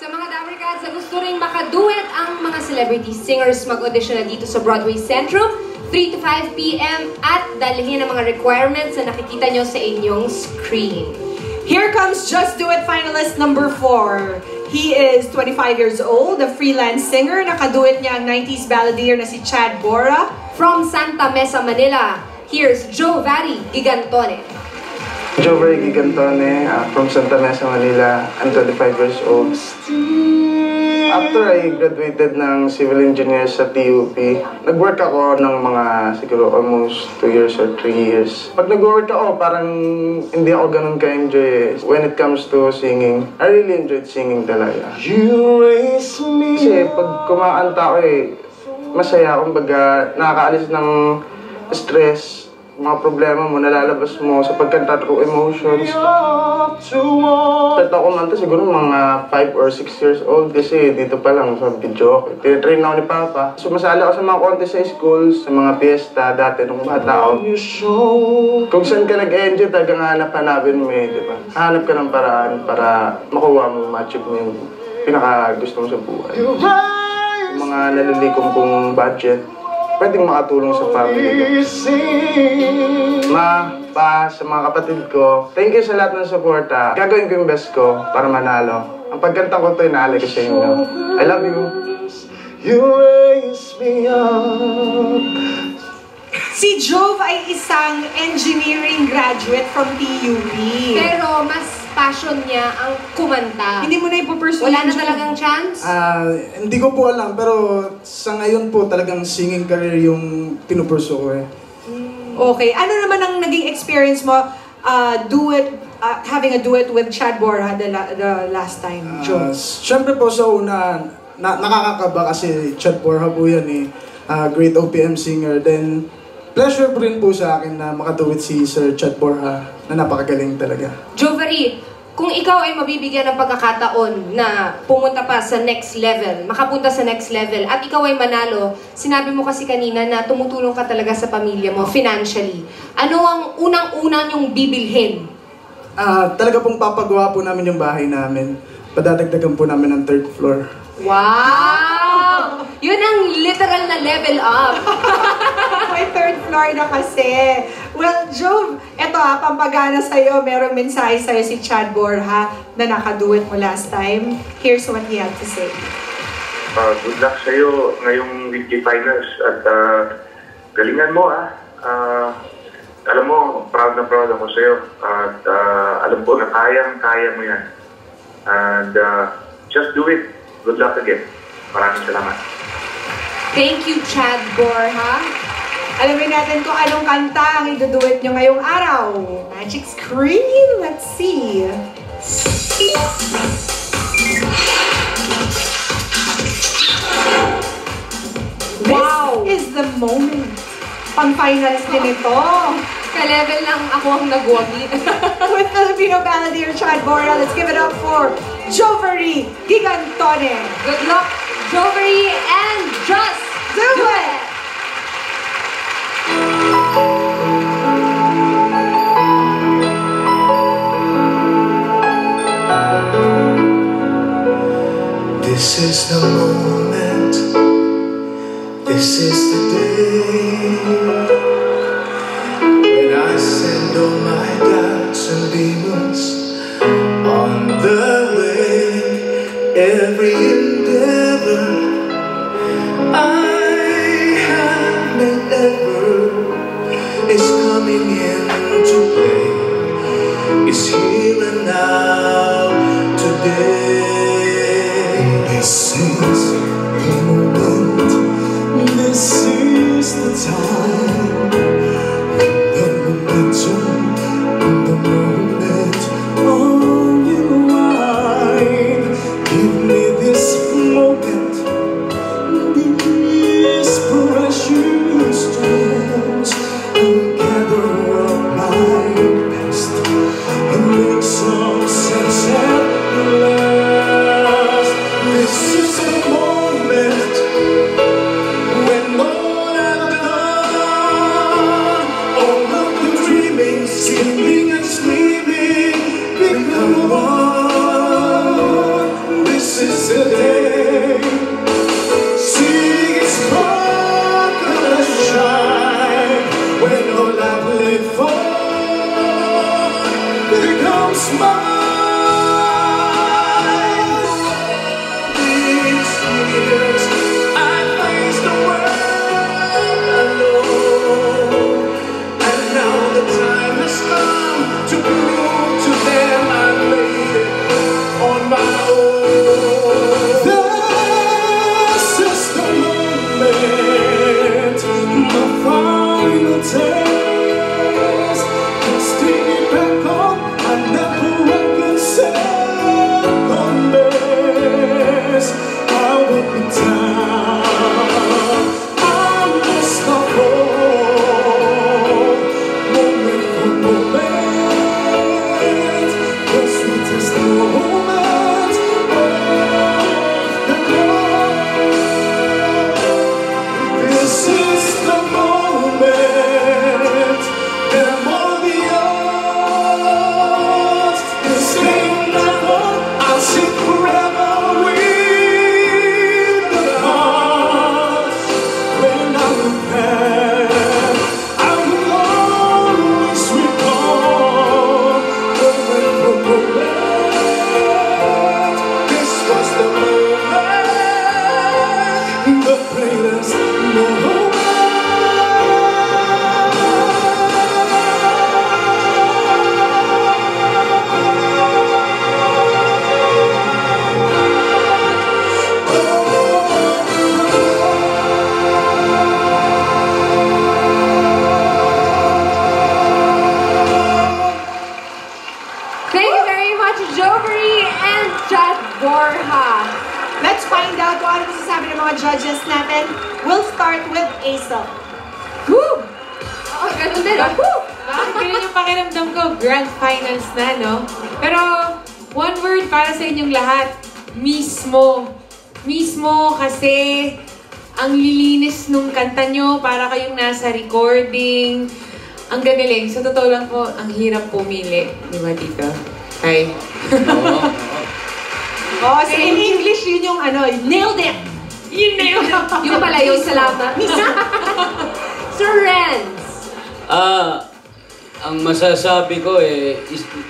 Sa mga Dabarkads na gusto rin makaduet ang mga celebrity singers, mag-audition na dito sa Broadway Centrum, 3 to 5 p.m. at dalhin ang mga requirements na nakikita nyo sa inyong screen. Here comes Just Do It finalist number 4. He is 25 years old, a freelance singer. Nakaduet niya ang 90s balladeer na si Chad Bora. From Santa Mesa, Manila, here's Jovary Gigantone. Jovary Gigantone, from Santa Mesa, Manila. I'm 25 years old. After I graduated ng civil engineer sa TUP, nag-work ako ng mga siguro almost 2 years or 3 years. Pag nag-work ako, parang hindi ako ganun ka-enjoy. When it comes to singing, I really enjoyed singing talaga. Kasi pag kumakanta ako masaya akong baga, nakakaalis ng stress, mga problema mo, nalalabas mo sa pagkanta through emotions. Start ako kumanta siguro mga 5 or 6 years old kasi dito pa lang sa video. Tinatrain ako ni Papa. Sumasali ako sa mga contest sa school, sa mga fiesta dati nung bata ako. Kung saan ka nag-enjoy, talagang hanap-hanapin mo di ba? Hanap ka ng paraan para makuha mo, ma-achieve mo yung pinaka-gusto mo sa buhay. Yung mga nalilikom kong budget, pwedeng makatulong sa family. Ma, pa, sa mga kapatid ko, thank you sa lahat ng suporta. Gagawin ko yung best ko para manalo. Ang pagkanta ko ito, inaalay ko sa inyo. I love you. You raise me up. Si Jove ay isang engineering graduate from TUP. Pero mas passion niya ang kumanta. Hindi mo na ipupursue. Wala na talagang chance? Hindi ko po alam, pero sa ngayon po talagang singing career yung pinupurso ko Okay. Ano naman ang naging experience mo having a duet with Chad Bora the last time, Joe? Siyempre po sa una, nakakakaba kasi Chad Bora po yan great OPM singer. Then, pleasure po rin po sa akin na makaduet si Sir Chad Bora na napakagaling talaga. Jovary, kung ikaw ay mabibigyan ng pagkakataon na pumunta pa sa next level, makapunta sa next level, at ikaw ay manalo, sinabi mo kasi kanina na tumutulong ka talaga sa pamilya mo financially. Ano ang unang-unang yung bibilhin? Talaga pong papagawa po namin yung bahay namin. Padadagdagan po namin ng 3rd floor. Wow! Yun ang literal na level up. May 3rd floor na kasi. Well, Jove, eto pampagana sa'yo, merong mensahe sa'yo si Chad Bora na nakaduet mo last time. Here's what he had to say. Good luck sa'yo ngayong weekly finals at galingan mo alam mo, proud na proud ako sa'yo at alam ko na kayang-kaya mo yan. And just do it. Good luck again. Maraming salamat. Thank you, Chad Bora. Alamin natin kung anong kanta ang iduduet nyo ngayong araw. Magic screen, let's see. Wow! This is the moment. Pang-finals din ito. Ka-level lang ako ang nagwagi. With Filipino balladeer Chad Bora, let's give it up for Jovary Gigantone. Good luck, Jovary, and just do it! This is the moment. This is the day when I send all my doubts and demons on the way. Every endeavor I have made ever is coming into play. It's here and now today. This is the moment. This is the time. The momentum, the moment on your mind. Give me this moment, these precious times. I'll gather up my best and make some sense at last. This is the moment. Let's find out kung ano masasabi ng mga judges natin. We'll start with Aesop. Woo! Oh, ganun din. Woo! Bakit ganun yung pakiramdam ko? Grand finals na, no? Pero, one word para sa inyong lahat. Mismo. Mismo kasi ang lilinis nung kanta nyo para kayong nasa recording. Ang gagaling. Sa totoo lang po, ang hirap pumili. Di ba, Tito? Hi. Oh, so in English, yun yung ano, nailed it! You nailed it! Yung pala yung salamat. Sir Renz. Ang masasabi ko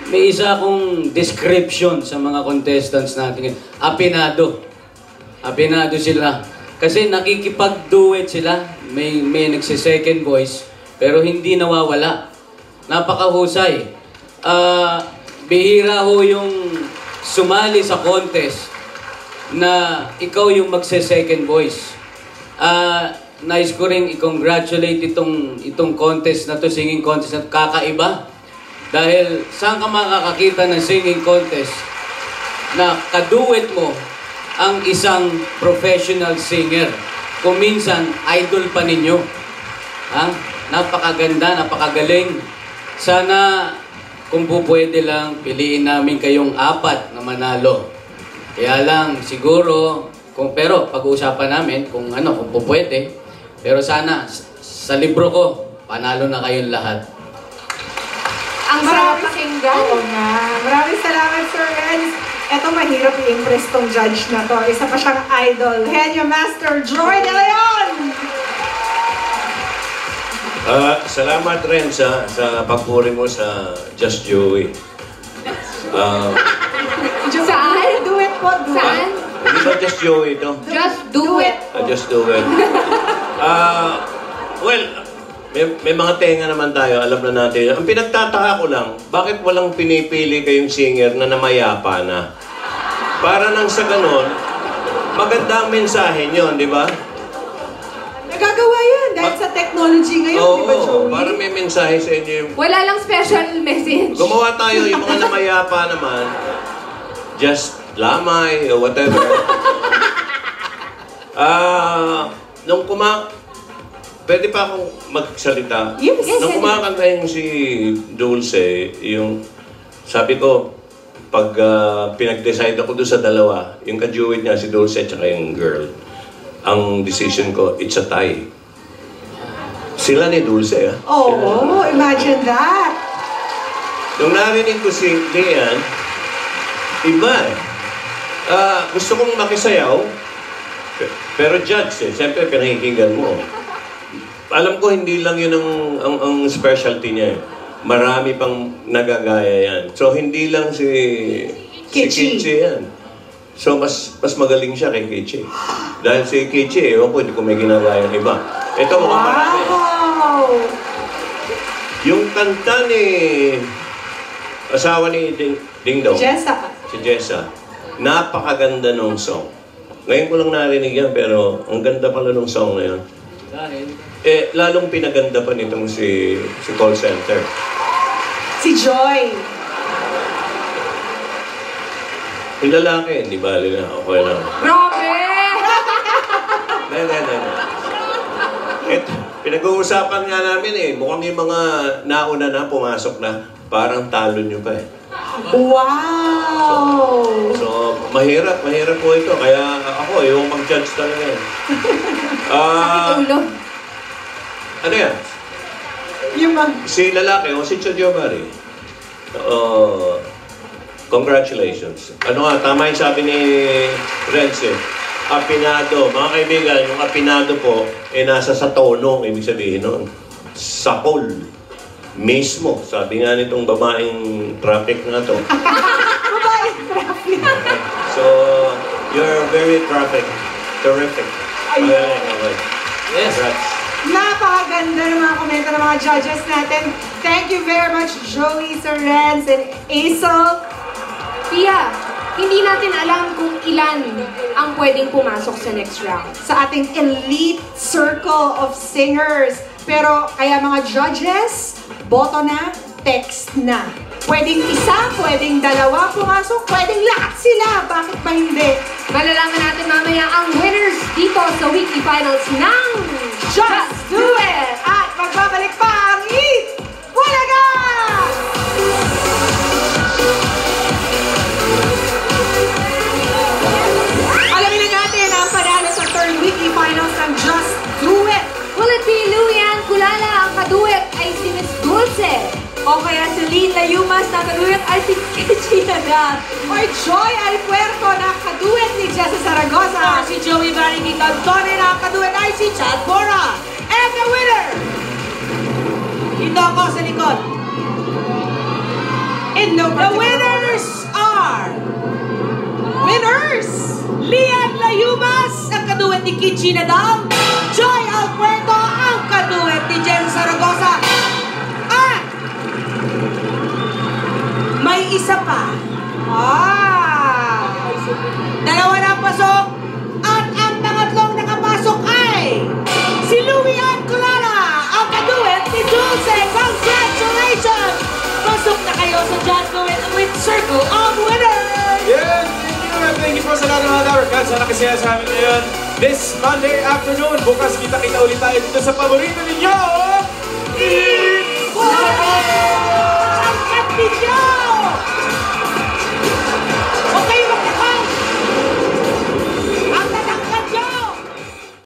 may isa akong description sa mga contestants natin. Apinado. Apinado sila. Kasi nakikipag-duet sila. May nagsi-second voice, pero hindi nawawala. Napakahusay. Bihira ho yung sumali sa contest na ikaw yung magse-second voice. Nais ko rin i-congratulate itong contest na to, singing contest na kakaiba. Dahil saan ka makakakita ng singing contest na kaduet mo ang isang professional singer. Kung minsan, idol pa ninyo. Napakaganda, napakagaling. Sana kung po pwede lang, piliin namin kayong 4 na manalo. Kaya lang, siguro, pero pag-uusapan namin kung po pwede. Pero sana, sa libro ko, panalo na kayong lahat. Ang sarap pakinggan. Oo nga. Maraming salamat, Sir Renz. Eto, mahirap i-impress tong judge na to. Isa pa siyang idol. Henyo Master Joy De Leon! Salamat rin sa pagpuri mo sa Just Joey. Saan? Do it po, do Saan? it. Hindi ba Just Joey ito? Just do it. Just do it. Well, may mga tenga naman tayo, alam na natin. Ang pinagtataka ko lang, bakit walang pinipili kayong singer na namayapa na? Para nang sa ganon, maganda ang mensahe nyo, di ba? Nagagawa yan dahil sa technology ngayon, di ba, Joey? Para may mensahe sa inyo yung... Wala lang special message. Gumawa tayo yung mga namayapa naman, just lamay or whatever. Nung pwede pa akong magsalita? Yes. Nung kumakanta yung si Dulce, yung sabi ko, pag pinag-decide ako doon sa dalawa, yung ka-duet niya, si Dulce at saka yung girl, ang decision ko, it's a tie. Sila ni Dulce, ah. Oh, imagine that. Nung narinig ko si Lian, iba eh. Gusto kong makisayaw, pero judge eh. Siyempre, pinakikinggan mo. Alam ko, hindi lang yun ang specialty niya eh. Marami pang nagagaya yan. So, hindi lang si Kichi yan. So, mas magaling siya kay Kichi. Dahil si Kichi, ewan ko, hindi ko may ginagaya ng iba. Ito, mukhang marami. Wow! Yung kanta ni asawa ni Ding Dong. Jessa. Si Jessa. Napakaganda nung song. Ngayon ko lang narinig yan, pero ang ganda pala nung song na yan. Dahil? Lalong pinaganda pa nitong si call center. Si Joy. Yung lalaki, hindi bali na. Okay lang. Grabe! Hindi. Ito, pinag-uusapan nga namin eh. Mukhang yung mga nauna na, pumasok na, parang talo nyo pa eh. Wow! So, mahirap po ito. Kaya ako, yung mag-judge talaga eh. Sakit ulo. Ano yan? Si lalaki o si Chodio Mari? Congratulations. Ano nga, tama yung sabi ni Renz eh. Apinado. Mga kaibigan, yung apinado po, nasa sa tono, ibig sabihin nun. Sa hole. Mismo. Sabi nga nitong babaeng traffic na to. Babaeng traffic. So, you're very terrific. Okay. Yes. Congrats. Napakaganda ng mga komento ng mga judges natin. Thank you very much, Joey, Sir Renz, and Aesop. Pia, hindi natin alam kung ilan ang pwedeng pumasok sa next round. Sa ating elite circle of singers. Pero kaya mga judges, boto na, text na. Pwedeng isa, pwedeng dalawa pumasok, pwedeng lahat sila. Bakit ba hindi? Malalaman natin mamaya ang winners dito sa weekly finals ng Just Do It! At magbabalik pa ang Eat Bulaga! Alamin na natin ang panalo sa third weekly finals ng Just Do It. Will it be Luyan Kulala? Ang kaduet ay si Miss Dulce. O kaya si Lynn Layumas na kaduet ay si Gina Dad. Or Joy Alpuerto na kaduet ni Jessa Zaragoza. Si Joey Barrington Cantone na kaduet ay si Chad Bora. And the winner! Dito ako sa likod. In no The winners are winners! Lian Layumas, ang kaduet ni Kichi Nadal. Joy Alpuerto, ang kaduet ni Jen Zaragoza. At may isa pa. Dalawa na pasok. At ang pangatlong nakapasok ay si Luyan Kulala, ang kaduet ni Dulce. Congratulations! Pasok na kayo sa Just Do It with Circle of Winners! Yes, thank you. And thank you po sa lahat ng mga Tower Cats na nakisaya sa amin ngayon. This Monday afternoon, bukas kita-kita ulit tayo dito sa paborito ninyo, Eat Bulaga!